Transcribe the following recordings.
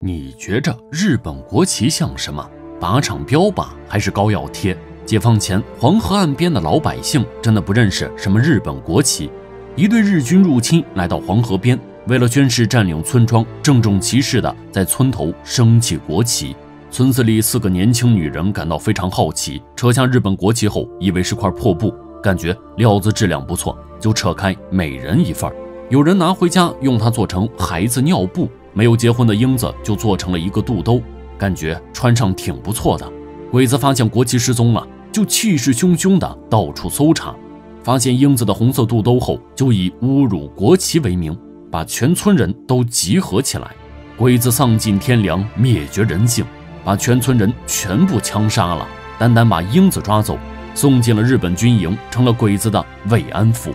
你觉着日本国旗像什么？靶场标靶还是膏药贴？解放前，黄河岸边的老百姓真的不认识什么日本国旗。一队日军入侵来到黄河边，为了宣誓占领村庄，郑重其事地在村头升起国旗。村子里4个年轻女人感到非常好奇，扯下日本国旗后，以为是块破布，感觉料子质量不错，就扯开每人一份。有人拿回家用它做成孩子尿布，没有结婚的英子就做成了一个肚兜，感觉穿上挺不错的。鬼子发现国旗失踪了，就气势汹汹地到处搜查，发现英子的红色肚兜后，就以侮辱国旗为名，把全村人都集合起来。鬼子丧尽天良，灭绝人性，把全村人全部枪杀了，单单把英子抓走，送进了日本军营，成了鬼子的慰安妇。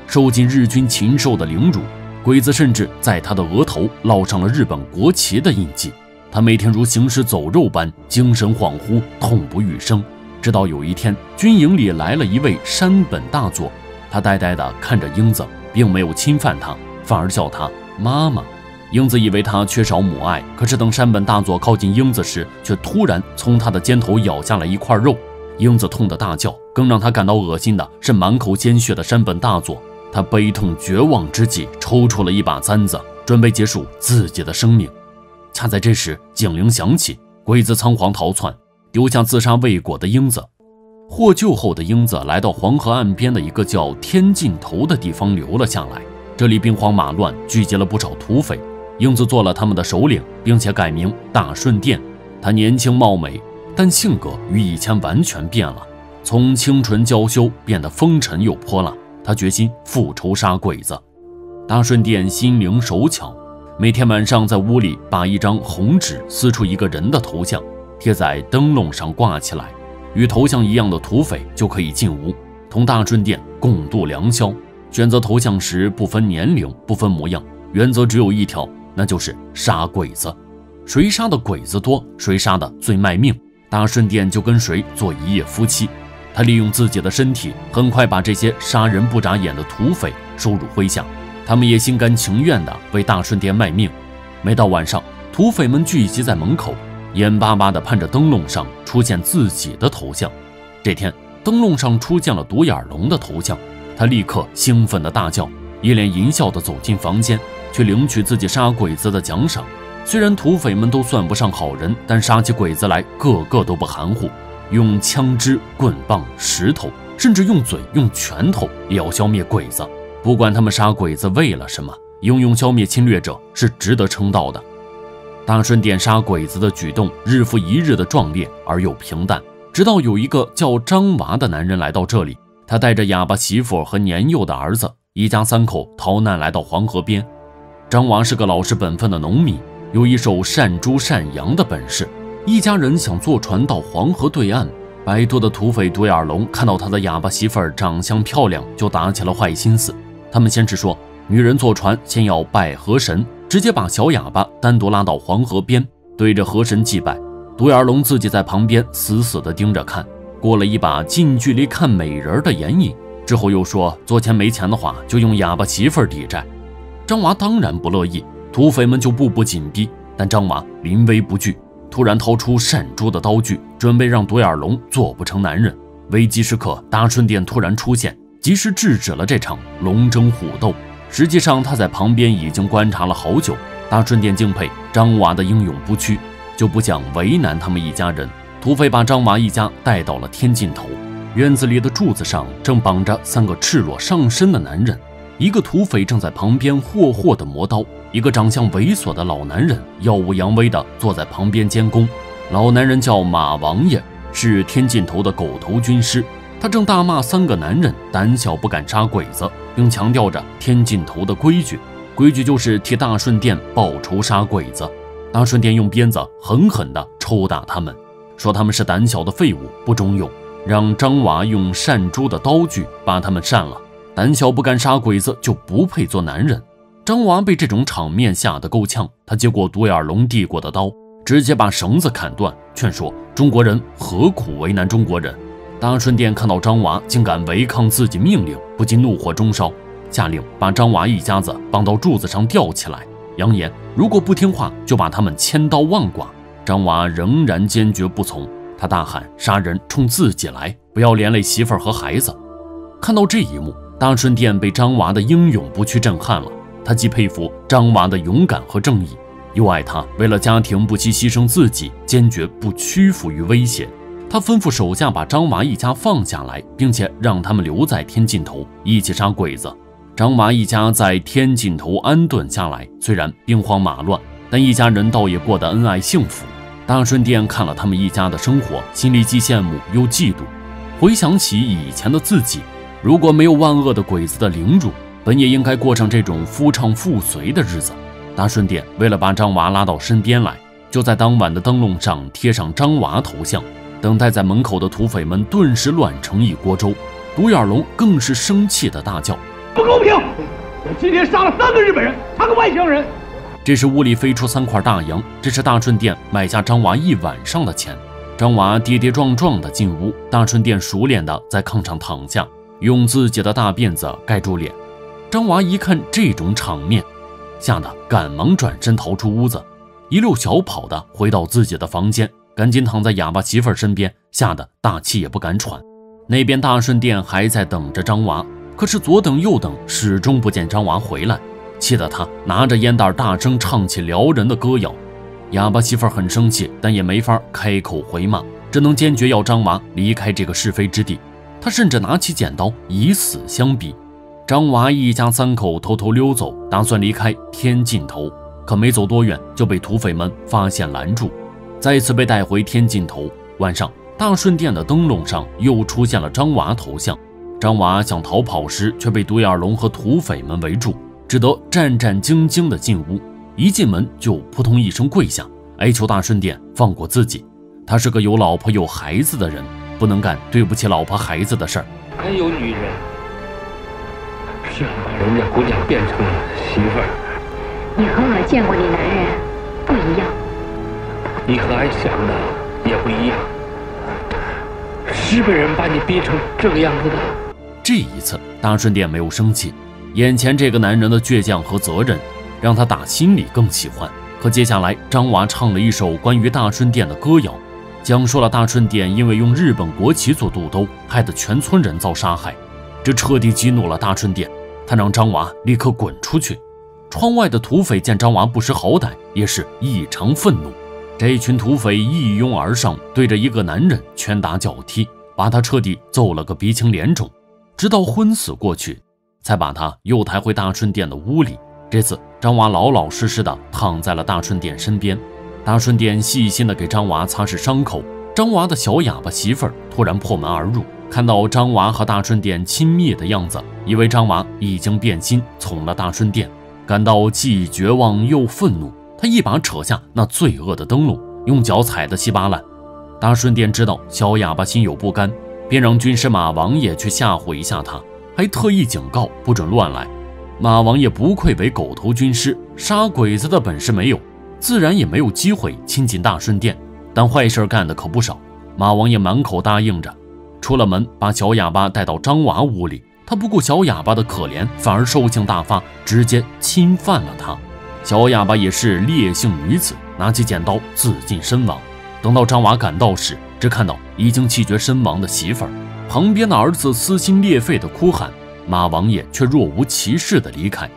受尽日军禽兽的凌辱，鬼子甚至在他的额头烙上了日本国旗的印记。他每天如行尸走肉般精神恍惚，痛不欲生。直到有一天，军营里来了一位山本大佐，他呆呆地看着英子，并没有侵犯她，反而叫她妈妈。英子以为他缺少母爱，可是等山本大佐靠近英子时，却突然从他的肩头咬下了一块肉。英子痛得大叫，更让他感到恶心的是满口鲜血的山本大佐。他悲痛绝望之际，抽出了一把簪子，准备结束自己的生命。恰在这时，警铃响起，鬼子仓皇逃窜，丢下自杀未果的英子。获救后的英子来到黄河岸边的一个叫天尽头的地方留了下来，这里兵荒马乱，聚集了不少土匪。英子做了他们的首领，并且改名大顺殿。他年轻貌美，但性格与以前完全变了，从清纯娇羞变得风尘又泼辣。他决心复仇杀鬼子。大顺殿心灵手巧，每天晚上在屋里把一张红纸撕出一个人的头像，贴在灯笼上挂起来，与头像一样的土匪就可以进屋，同大顺殿共度良宵。选择头像时不分年龄，不分模样，原则只有一条，那就是杀鬼子。谁杀的鬼子多，谁杀的最卖命，大顺殿就跟谁做一夜夫妻。他利用自己的身体，很快把这些杀人不眨眼的土匪收入麾下，他们也心甘情愿地为大顺殿卖命。每到晚上，土匪们聚集在门口，眼巴巴地盼着灯笼上出现自己的头像。这天，灯笼上出现了独眼龙的头像，他立刻兴奋地大叫，一脸淫笑地走进房间，去领取自己杀鬼子的奖赏。虽然土匪们都算不上好人，但杀起鬼子来个个都不含糊，用枪支、棍棒、石头，甚至用嘴、用拳头也要消灭鬼子。不管他们杀鬼子为了什么，英勇消灭侵略者是值得称道的。大顺殿杀鬼子的举动日复一日的壮烈而又平淡，直到有一个叫张娃的男人来到这里，他带着哑巴媳妇和年幼的儿子，一家3口逃难来到黄河边。张娃是个老实本分的农民，有一手善猪善羊的本事。一家人想坐船到黄河对岸，白头的土匪独眼龙看到他的哑巴媳妇儿长相漂亮，就打起了坏心思。他们先是说，女人坐船先要拜河神，直接把小哑巴单独拉到黄河边，对着河神祭拜。独眼龙自己在旁边死死地盯着看，过了一把近距离看美人的眼瘾，之后又说做钱没钱的话就用哑巴媳妇儿抵债。张娃当然不乐意，土匪们就步步紧逼，但张娃临危不惧，突然掏出善猪的刀具，准备让独眼龙做不成男人。危急时刻，大顺殿突然出现，及时制止了这场龙争虎斗。实际上他在旁边已经观察了好久，大顺殿敬佩张娃的英勇不屈，就不想为难他们一家人。土匪把张娃一家带到了天尽头，院子里的柱子上正绑着3个赤裸上身的男人，一个土匪正在旁边霍霍地磨刀，一个长相猥琐的老男人耀武扬威地坐在旁边监工。老男人叫马王爷，是天尽头的狗头军师，他正大骂3个男人胆小不敢杀鬼子，并强调着天尽头的规矩就是替大顺殿报仇杀鬼子。大顺殿用鞭子狠狠地抽打他们，说他们是胆小的废物，不中用，让张娃用善猪的刀具把他们扇了。胆小不敢杀鬼子就不配做男人。张娃被这种场面吓得够呛，他接过独眼龙递过的刀，直接把绳子砍断，劝说中国人何苦为难中国人。大顺殿看到张娃竟敢违抗自己命令，不禁怒火中烧，下令把张娃一家子绑到柱子上吊起来。扬言如果不听话，就把他们千刀万剐。张娃仍然坚决不从，他大喊：“杀人冲自己来，不要连累媳妇儿和孩子。”看到这一幕，大顺殿被张娃的英勇不屈震撼了。他既佩服张娃的勇敢和正义，又爱他为了家庭不惜牺牲自己，坚决不屈服于威胁。他吩咐手下把张娃一家放下来，并且让他们留在天尽头一起杀鬼子。张娃一家在天尽头安顿下来，虽然兵荒马乱，但一家人倒也过得恩爱幸福。大顺殿看了他们一家的生活，心里既羡慕又嫉妒。回想起以前的自己，如果没有万恶的鬼子的凌辱，本也应该过上这种夫唱妇随的日子。大顺殿为了把张娃拉到身边来，就在当晚的灯笼上贴上张娃头像。等待在门口的土匪们顿时乱成一锅粥。独眼龙更是生气的大叫：“不公平！我今天杀了3个日本人，他个外乡人！”这时屋里飞出3块大洋，这是大顺殿买下张娃1晚上的钱。张娃跌跌撞撞地进屋，大顺殿熟练地在炕上躺下，用自己的大辫子盖住脸。张娃一看这种场面，吓得赶忙转身逃出屋子，一溜小跑地回到自己的房间，赶紧躺在哑巴媳妇儿身边，吓得大气也不敢喘。那边大顺殿还在等着张娃，可是左等右等，始终不见张娃回来，气得他拿着烟袋大声唱起撩人的歌谣。哑巴媳妇儿很生气，但也没法开口回骂，只能坚决要张娃离开这个是非之地。他甚至拿起剪刀以死相逼。张娃一家3口偷偷溜走，打算离开天尽头，可没走多远就被土匪们发现拦住，再次被带回天尽头。晚上，大顺殿的灯笼上又出现了张娃头像。张娃想逃跑时，却被独眼龙和土匪们围住，只得战战兢兢地进屋。一进门就扑通一声跪下，哀求大顺殿放过自己。他是个有老婆有孩子的人，不能干对不起老婆孩子的事儿。还有女人，偏把人家姑娘变成了媳妇儿。你和我见过的男人不一样，你和俺想的也不一样。日本人把你逼成这个样子的。这一次，大顺殿没有生气，眼前这个男人的倔强和责任，让他打心里更喜欢。可接下来，张娃唱了一首关于大顺殿的歌谣，讲述了大顺殿因为用日本国旗做肚兜，害得全村人遭杀害。这彻底激怒了大顺殿，他让张娃立刻滚出去。窗外的土匪见张娃不识好歹，也是异常愤怒。这群土匪一拥而上，对着一个男人拳打脚踢，把他彻底揍了个鼻青脸肿，直到昏死过去，才把他又抬回大顺殿的屋里。这次张娃老老实实的躺在了大顺殿身边，大顺殿细心的给张娃擦拭伤口。张娃的小哑巴媳妇儿突然破门而入，看到张娃和大顺殿亲密的样子，以为张娃已经变心从了大顺殿，感到既绝望又愤怒。他一把扯下那罪恶的灯笼，用脚踩得稀巴烂。大顺殿知道小哑巴心有不甘，便让军师马王爷去吓唬一下他，还特意警告不准乱来。马王爷不愧为狗头军师，杀鬼子的本事没有，自然也没有机会亲近大顺殿，但坏事干的可不少。马王爷满口答应着，出了门把小哑巴带到张娃屋里。他不顾小哑巴的可怜，反而兽性大发，直接侵犯了他。小哑巴也是烈性女子，拿起剪刀自尽身亡。等到张娃赶到时，只看到已经气绝身亡的媳妇儿，旁边的儿子撕心裂肺的哭喊，马王爷却若无其事的离开。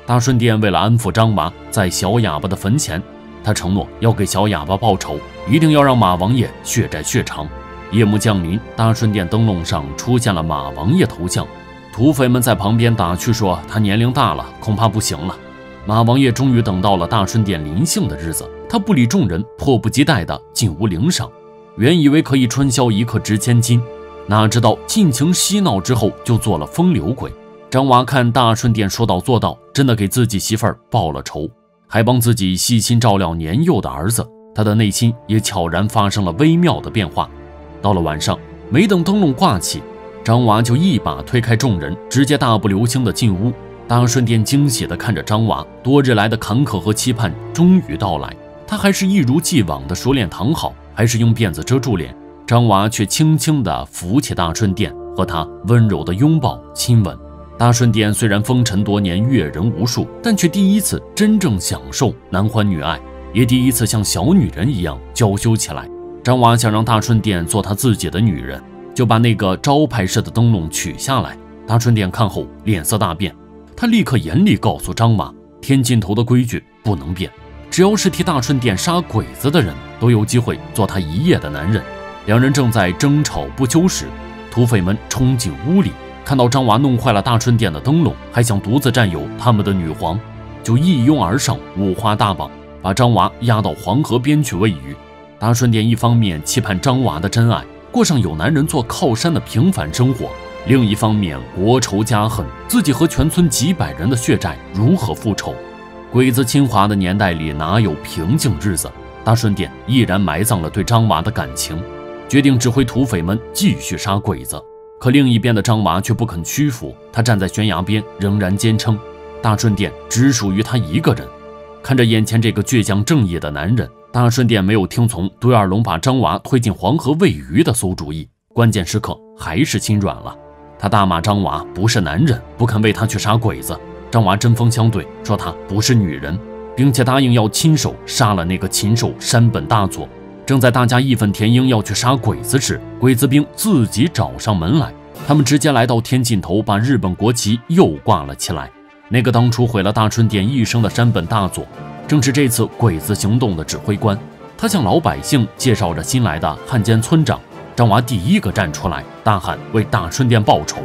大顺殿为了安抚张娃，在小哑巴的坟前，他承诺要给小哑巴报仇，一定要让马王爷血债血偿。夜幕降临，大顺殿灯笼上出现了马王爷头像。土匪们在旁边打趣说他年龄大了，恐怕不行了。马王爷终于等到了大顺殿临幸的日子，他不理众人，迫不及待地进屋领赏。原以为可以春宵一刻值千金，哪知道尽情嬉闹之后就做了风流鬼。张娃看大顺殿说到做到，真的给自己媳妇儿报了仇，还帮自己细心照料年幼的儿子，他的内心也悄然发生了微妙的变化。到了晚上，没等灯笼挂起，张娃就一把推开众人，直接大步流星地进屋。大顺殿惊喜地看着张娃，多日来的坎坷和期盼终于到来。他还是一如既往的熟练躺好，还是用辫子遮住脸，张娃却轻轻地扶起大顺殿，和他温柔的拥抱亲吻。大顺殿虽然风尘多年，阅人无数，但却第一次真正享受男欢女爱，也第一次像小女人一样娇羞起来。张娃想让大顺殿做他自己的女人，就把那个招牌式的灯笼取下来。大顺殿看后脸色大变，他立刻严厉告诉张娃，天尽头的规矩不能变，只要是替大顺殿杀鬼子的人都有机会做他一夜的男人。两人正在争吵不休时，土匪们冲进屋里，看到张娃弄坏了大顺殿的灯笼，还想独自占有他们的女皇，就一拥而上，五花大绑，把张娃押到黄河边去喂鱼。大顺殿一方面期盼张娃的真爱过上有男人做靠山的平凡生活，另一方面国仇家恨，自己和全村几百人的血债如何复仇？鬼子侵华的年代里哪有平静日子？大顺殿毅然埋葬了对张娃的感情，决定指挥土匪们继续杀鬼子。可另一边的张娃却不肯屈服，他站在悬崖边仍然坚称大顺殿只属于他一个人。看着眼前这个倔强正义的男人，大顺殿没有听从独眼龙把张娃推进黄河喂鱼的馊主意，关键时刻还是心软了。他大骂张娃不是男人，不肯为他去杀鬼子。张娃针锋相对，说他不是女人，并且答应要亲手杀了那个禽兽山本大佐。正在大家义愤填膺要去杀鬼子时，鬼子兵自己找上门来，他们直接来到天尽头，把日本国旗又挂了起来。那个当初毁了大顺殿一生的山本大佐，正是这次鬼子行动的指挥官。他向老百姓介绍着新来的汉奸村长。张娃第一个站出来，大喊为大顺殿报仇。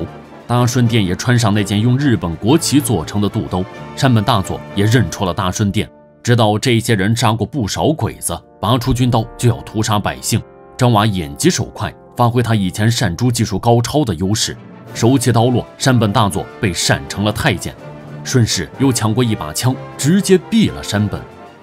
大顺殿也穿上那件用日本国旗做成的肚兜，山本大佐也认出了大顺殿，知道这些人杀过不少鬼子，拔出军刀就要屠杀百姓。张娃眼疾手快，发挥他以前闪珠技术高超的优势，手起刀落，山本大佐被闪成了太监，顺势又抢过一把枪，直接毙了山本。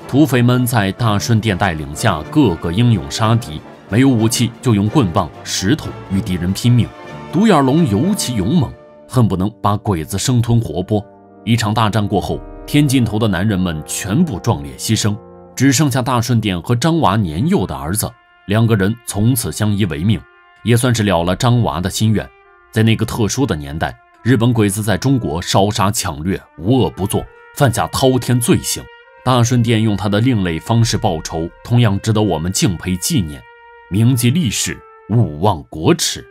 土匪们在大顺殿带领下，个个英勇杀敌，没有武器就用棍棒、石头与敌人拼命。独眼龙尤其勇猛，恨不能把鬼子生吞活剥。一场大战过后，天尽头的男人们全部壮烈牺牲，只剩下大顺殿和张娃年幼的儿子，两个人从此相依为命，也算是了了张娃的心愿。在那个特殊的年代，日本鬼子在中国烧杀抢掠，无恶不作，犯下滔天罪行。大顺殿用他的另类方式报仇，同样值得我们敬佩纪念。铭记历史，勿忘国耻。